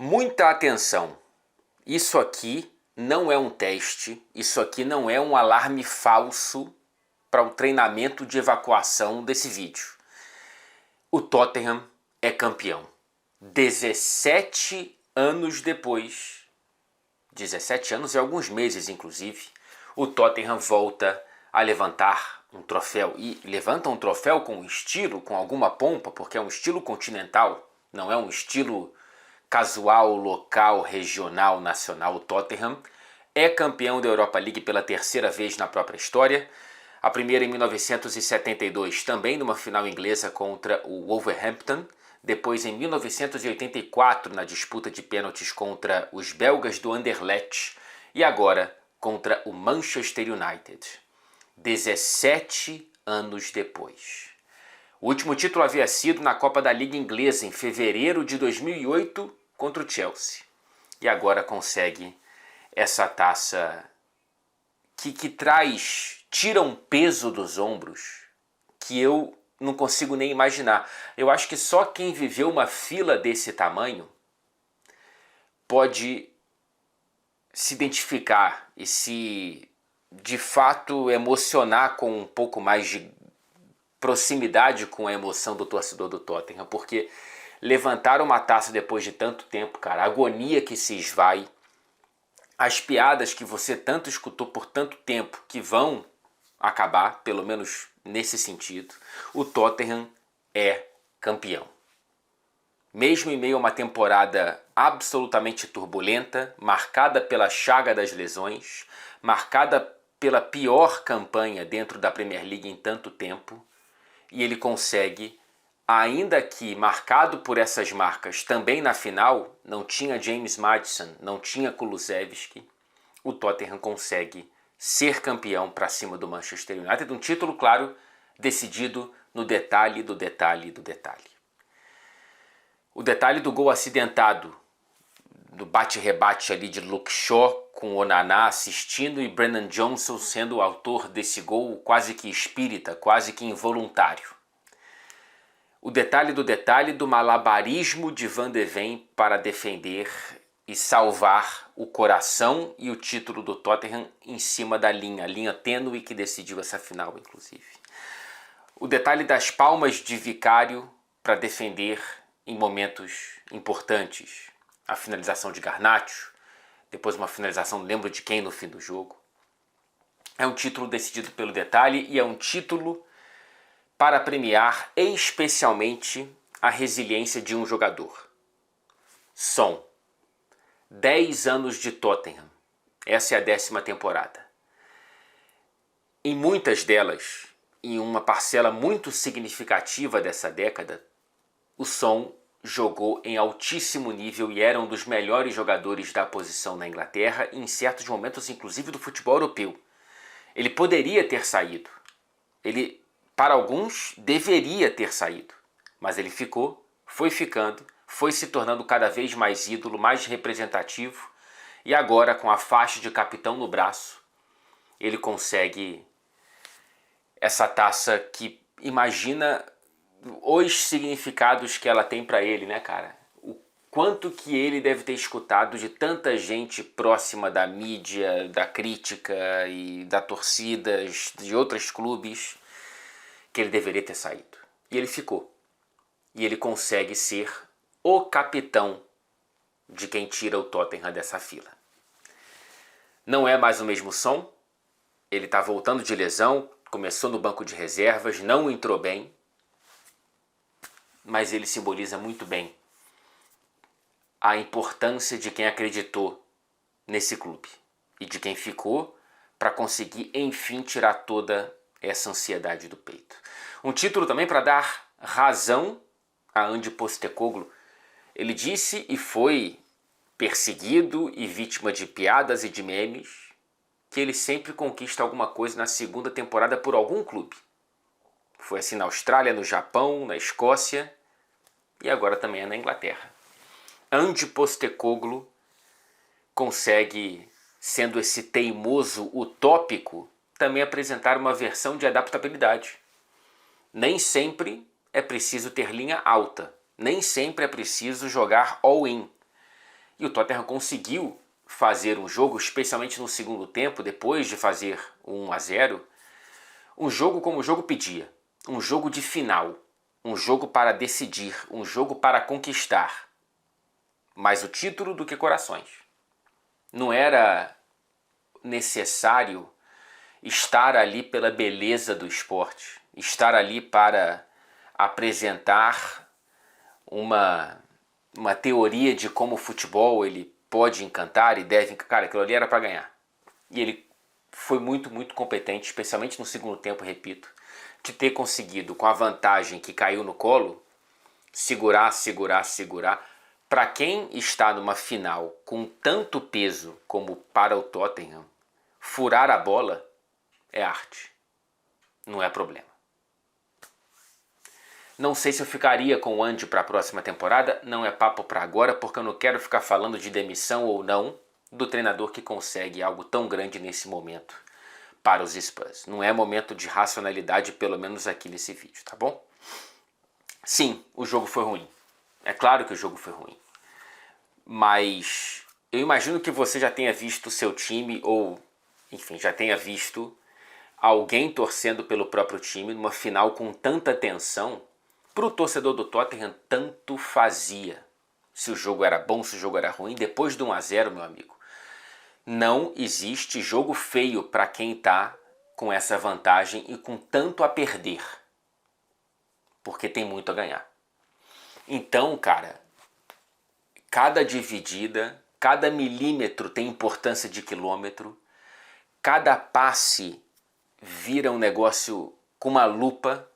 Muita atenção, isso aqui não é um teste, isso aqui não é um alarme falso para o treinamento de evacuação desse vídeo. O Tottenham é campeão. 17 anos depois, 17 anos e alguns meses inclusive, o Tottenham volta a levantar um troféu. E levanta um troféu com estilo, com alguma pompa, porque é um estilo continental, não é um estilo casual, local, regional, nacional. O Tottenham é campeão da Europa League pela terceira vez na própria história. A primeira em 1972, também numa final inglesa contra o Wolverhampton. Depois em 1984 na disputa de pênaltis contra os belgas do Anderlecht. E agora contra o Manchester United. 17 anos depois. O último título havia sido na Copa da Liga Inglesa em fevereiro de 2008 contra o Chelsea. E agora consegue essa taça que tira um peso dos ombros que eu não consigo nem imaginar. Eu acho que só quem viveu uma fila desse tamanho pode se identificar e se de fato emocionar com um pouco mais de proximidade com a emoção do torcedor do Tottenham, porque levantar uma taça depois de tanto tempo, cara, a agonia que se esvai, as piadas que você tanto escutou por tanto tempo que vão acabar, pelo menos nesse sentido, o Tottenham é campeão. Mesmo em meio a uma temporada absolutamente turbulenta, marcada pela chaga das lesões, marcada pela pior campanha dentro da Premier League em tanto tempo, e ele consegue, ainda que marcado por essas marcas, também na final, não tinha James Maddison, não tinha Kulusevski, o Tottenham consegue ser campeão para cima do Manchester United. Um título, claro, decidido no detalhe do detalhe do detalhe. O detalhe do gol acidentado, do bate-rebate ali de Luke Shaw com o Onana assistindo e Brennan Johnson sendo o autor desse gol quase que espírita, quase que involuntário. O detalhe do malabarismo de Van de Ven para defender e salvar o coração e o título do Tottenham em cima da linha, a linha tênue que decidiu essa final, inclusive. O detalhe das palmas de Vicário para defender em momentos importantes. A finalização de Garnacho, depois uma finalização, não lembro de quem no fim do jogo. É um título decidido pelo detalhe e é um título para premiar especialmente a resiliência de um jogador. Son. 10 anos de Tottenham. Essa é a 10ª temporada. Em muitas delas, em uma parcela muito significativa dessa década, o Son jogou em altíssimo nível e era um dos melhores jogadores da posição na Inglaterra e em certos momentos inclusive do futebol europeu. Ele poderia ter saído. Ele, para alguns, deveria ter saído. Mas ele ficou, foi ficando, foi se tornando cada vez mais ídolo, mais representativo. E agora, com a faixa de capitão no braço, ele consegue essa taça que imagina os significados que ela tem para ele, né, cara? O quanto que ele deve ter escutado de tanta gente próxima da mídia, da crítica e da torcida, de outros clubes, que ele deveria ter saído. E ele ficou. E ele consegue ser o capitão de quem tira o Tottenham dessa fila. Não é mais o mesmo Son. Ele está voltando de lesão, começou no banco de reservas, não entrou bem. Mas ele simboliza muito bem a importância de quem acreditou nesse clube e de quem ficou para conseguir, enfim, tirar toda essa ansiedade do peito. Um título também para dar razão a Ange Postecoglou. Ele disse e foi perseguido e vítima de piadas e de memes que ele sempre conquista alguma coisa na segunda temporada por algum clube. Foi assim na Austrália, no Japão, na Escócia e agora também é na Inglaterra. Ange Postecoglou consegue, sendo esse teimoso utópico, também apresentar uma versão de adaptabilidade. Nem sempre é preciso ter linha alta, nem sempre é preciso jogar all-in. E o Tottenham conseguiu fazer um jogo, especialmente no segundo tempo, depois de fazer o 1-0, um jogo como o jogo pedia. Um jogo de final. Um jogo para decidir. Um jogo para conquistar. Mais o título do que corações. Não era necessário estar ali pela beleza do esporte. Estar ali para apresentar uma teoria de como o futebol ele pode encantar e deve... Cara, aquilo ali era para ganhar. E ele foi muito, muito competente, especialmente no segundo tempo, repito, de ter conseguido, com a vantagem que caiu no colo, segurar. Para quem está numa final com tanto peso como para o Tottenham, furar a bola é arte, não é problema. Não sei se eu ficaria com o Andy para a próxima temporada, não é papo para agora, porque eu não quero ficar falando de demissão ou não do treinador que consegue algo tão grande nesse momento para os Spurs. Não é momento de racionalidade, pelo menos aqui nesse vídeo, tá bom? Sim, o jogo foi ruim. É claro que o jogo foi ruim. Mas eu imagino que você já tenha visto o seu time, ou enfim, já tenha visto alguém torcendo pelo próprio time numa final com tanta tensão. Para o torcedor do Tottenham, tanto fazia se o jogo era bom, se o jogo era ruim. Depois do 1-0, meu amigo, não existe jogo feio para quem está com essa vantagem e com tanto a perder, porque tem muito a ganhar. Então, cara, cada dividida, cada milímetro tem importância de quilômetro, cada passe vira um negócio com uma lupa.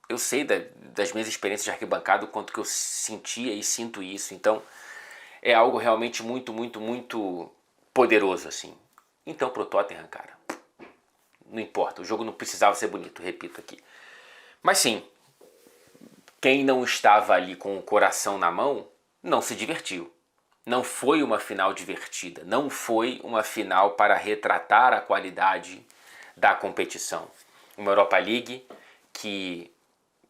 Eu sei das minhas experiências de arquibancada, o quanto que eu sentia e sinto isso. Então, é algo realmente muito, muito, muito poderoso, assim. Então, pro Tottenham, cara, não importa. O jogo não precisava ser bonito, repito aqui. Mas sim, quem não estava ali com o coração na mão, não se divertiu. Não foi uma final divertida. Não foi uma final para retratar a qualidade da competição. Uma Europa League que,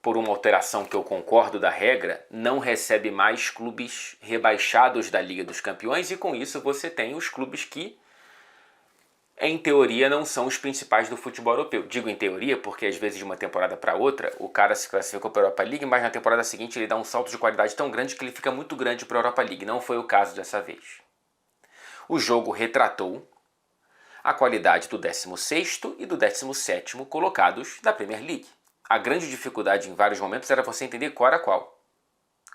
por uma alteração que eu concordo da regra, não recebe mais clubes rebaixados da Liga dos Campeões, e com isso você tem os clubes que, em teoria, não são os principais do futebol europeu. Digo em teoria porque às vezes de uma temporada para outra o cara se classificou para a Europa League, mas na temporada seguinte ele dá um salto de qualidade tão grande que ele fica muito grande para a Europa League. Não foi o caso dessa vez. O jogo retratou a qualidade do 16º e do 17º colocados da Premier League. A grande dificuldade em vários momentos era você entender qual era qual.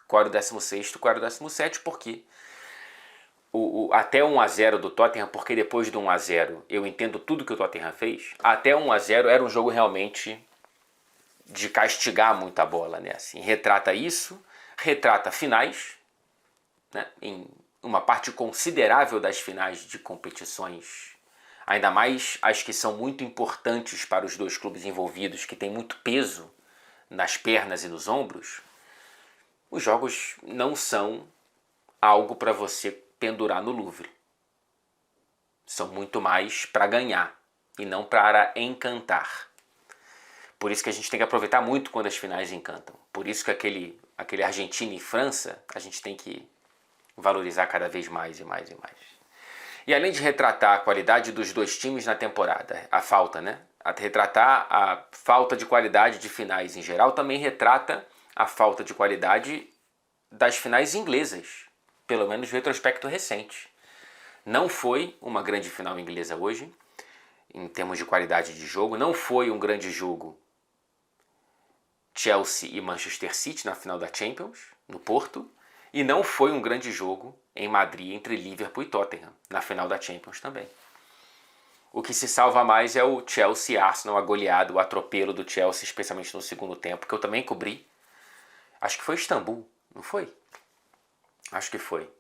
Qual era o 16º, qual era o 17º, porque até 1-0 do Tottenham, porque depois do 1-0 eu entendo tudo que o Tottenham fez, até 1-0 era um jogo realmente de castigar muito a bola, né? Assim, retrata isso, retrata finais, né? Em uma parte considerável das finais de competições, ainda mais as que são muito importantes para os dois clubes envolvidos, que tem muito peso nas pernas e nos ombros, os jogos não são algo para você pendurar no Louvre. São muito mais para ganhar e não para encantar. Por isso que a gente tem que aproveitar muito quando as finais encantam. Por isso que aquele Argentina e França a gente tem que valorizar cada vez mais e mais e mais. E além de retratar a qualidade dos dois times na temporada, a falta, né? Retratar a falta de qualidade de finais em geral, também retrata a falta de qualidade das finais inglesas, pelo menos no retrospecto recente. Não foi uma grande final inglesa hoje, em termos de qualidade de jogo. Não foi um grande jogo Chelsea e Manchester City na final da Champions, no Porto. E não foi um grande jogo em Madrid entre Liverpool e Tottenham, na final da Champions também. O que se salva mais é o Chelsea e Arsenal, a goleada, o atropelo do Chelsea, especialmente no segundo tempo, que eu também cobri. Acho que foi Istambul, não foi? Acho que foi.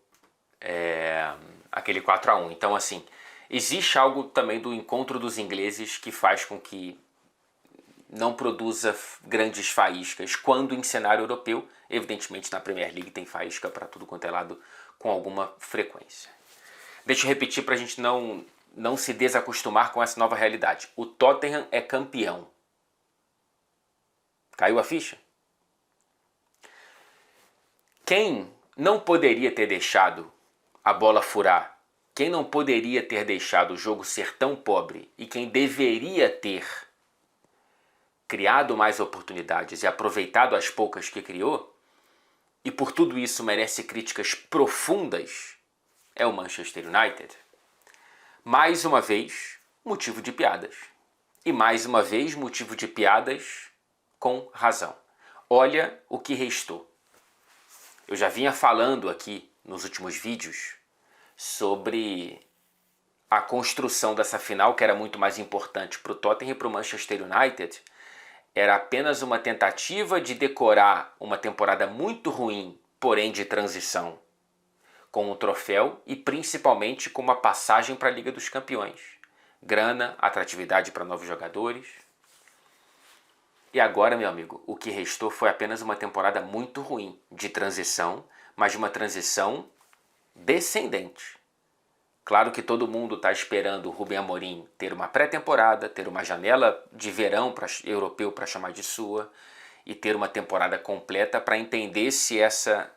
Aquele 4-1. Então, assim, existe algo também do encontro dos ingleses que faz com que não produza grandes faíscas, quando em cenário europeu, evidentemente na Premier League tem faísca para tudo quanto é lado com alguma frequência. Deixa eu repetir para a gente não se desacostumar com essa nova realidade. O Tottenham é campeão. Caiu a ficha? Quem não poderia ter deixado a bola furar, quem não poderia ter deixado o jogo ser tão pobre e quem deveria ter criado mais oportunidades e aproveitado as poucas que criou, e por tudo isso merece críticas profundas, é o Manchester United. Mais uma vez, motivo de piadas. E mais uma vez, motivo de piadas com razão. Olha o que restou. Eu já vinha falando aqui nos últimos vídeos sobre a construção dessa final, que era muito mais importante para o Tottenham e para o Manchester United. Era apenas uma tentativa de decorar uma temporada muito ruim, porém de transição, com um troféu e principalmente com uma passagem para a Liga dos Campeões. Grana, atratividade para novos jogadores. E agora, meu amigo, o que restou foi apenas uma temporada muito ruim de transição, mas de uma transição descendente. Claro que todo mundo está esperando o Rubem Amorim ter uma pré-temporada, ter uma janela de verão europeu para chamar de sua e ter uma temporada completa para entender se essa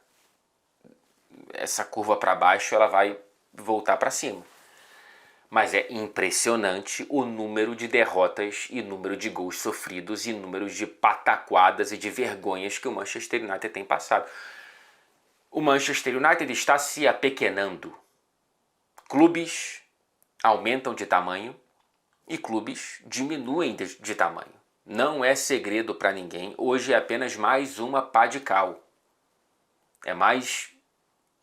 curva para baixo ela vai voltar para cima. Mas é impressionante o número de derrotas e número de gols sofridos e número de pataquadas e de vergonhas que o Manchester United tem passado. O Manchester United está se apequenando. Clubes aumentam de tamanho e clubes diminuem de tamanho. Não é segredo para ninguém. Hoje é apenas mais uma pá de cal. É mais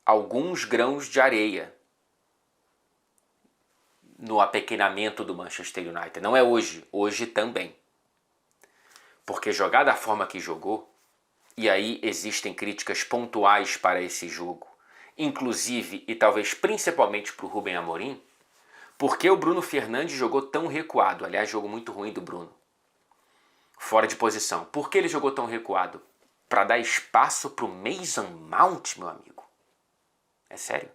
alguns grãos de areia no apequenamento do Manchester United. Não é hoje, hoje também. Porque jogar da forma que jogou, e aí existem críticas pontuais para esse jogo, inclusive e talvez principalmente para o Rubem Amorim, porque o Bruno Fernandes jogou tão recuado. Aliás, jogo muito ruim do Bruno. Fora de posição. Por que ele jogou tão recuado? Para dar espaço para o Mason Mount, meu amigo. É sério?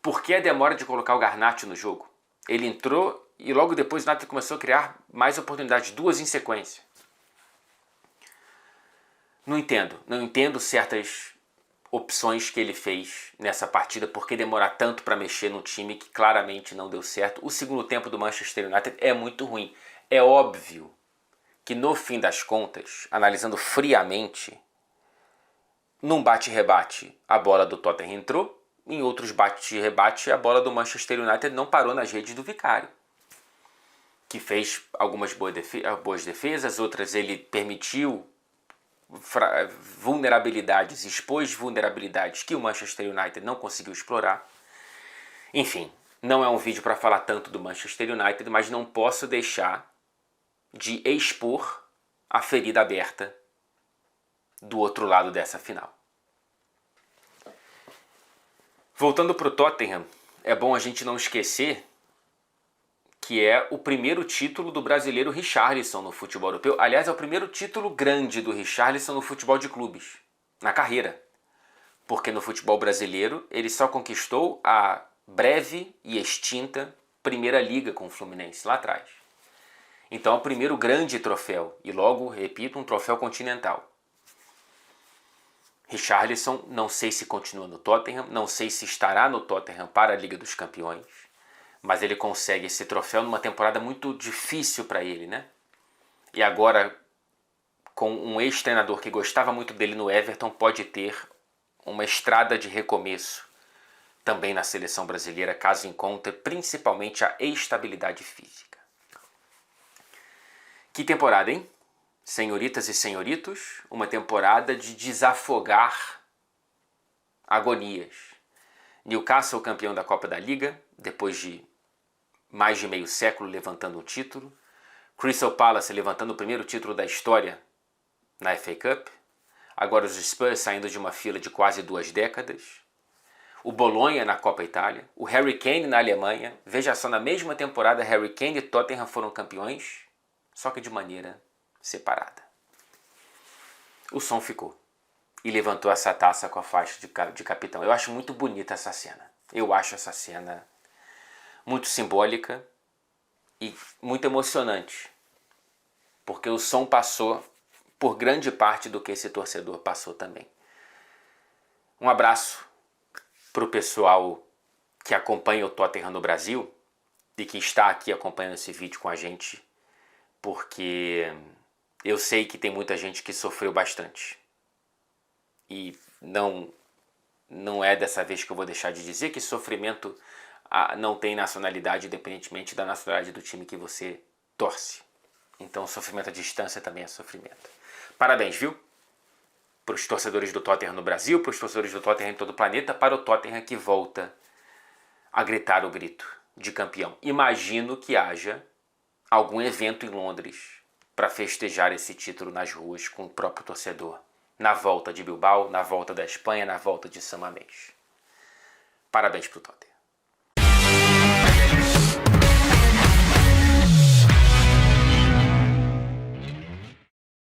Por que a demora de colocar o Garnacho no jogo? Ele entrou e logo depois o United começou a criar mais oportunidades, 2 em sequência. Não entendo certas opções que ele fez nessa partida, por que demorar tanto para mexer num time que claramente não deu certo. O segundo tempo do Manchester United é muito ruim. É óbvio que no fim das contas, analisando friamente, num bate-rebate a bola do Tottenham entrou, em outros bate-rebate a bola do Manchester United não parou nas redes do Vicário, que fez algumas boas defesas, outras ele permitiu vulnerabilidades, expôs vulnerabilidades que o Manchester United não conseguiu explorar. Enfim, não é um vídeo para falar tanto do Manchester United, mas não posso deixar de expor a ferida aberta do outro lado dessa final. Voltando para o Tottenham, é bom a gente não esquecer que é o primeiro título do brasileiro Richarlison no futebol europeu. Aliás, é o primeiro título grande do Richarlison no futebol de clubes, na carreira. Porque no futebol brasileiro ele só conquistou a breve e extinta Primeira Liga com o Fluminense, lá atrás. Então é o primeiro grande troféu, e logo, repito, um troféu continental. Richarlison, não sei se continua no Tottenham, não sei se estará no Tottenham para a Liga dos Campeões, mas ele consegue esse troféu numa temporada muito difícil para ele, né? E agora, com um ex-treinador que gostava muito dele no Everton, pode ter uma estrada de recomeço também na seleção brasileira, caso encontre principalmente a estabilidade física. Que temporada, hein? Senhoritas e senhoritos, uma temporada de desafogar agonias. Newcastle campeão da Copa da Liga, depois de mais de meio século levantando o título. Crystal Palace levantando o primeiro título da história na FA Cup. Agora os Spurs saindo de uma fila de quase 2 décadas. O Bolonha na Copa Itália. O Harry Kane na Alemanha. Veja só, na mesma temporada Harry Kane e Tottenham foram campeões, só que de maneira separada. O som ficou e levantou essa taça com a faixa de capitão. Eu acho muito bonita essa cena. Eu acho essa cena muito simbólica e muito emocionante, porque o som passou por grande parte do que esse torcedor passou também. Um abraço para o pessoal que acompanha o Tottenham no Brasil e que está aqui acompanhando esse vídeo com a gente, porque eu sei que tem muita gente que sofreu bastante. E não é dessa vez que eu vou deixar de dizer que sofrimento não tem nacionalidade, independentemente da nacionalidade do time que você torce. Então sofrimento à distância também é sofrimento. Parabéns, viu? Para os torcedores do Tottenham no Brasil, para os torcedores do Tottenham em todo o planeta, para o Tottenham que volta a gritar o grito de campeão. Imagino que haja algum evento em Londres para festejar esse título nas ruas com o próprio torcedor. Na volta de Bilbao, na volta da Espanha, na volta de San Mamés. Parabéns para o Tottenham.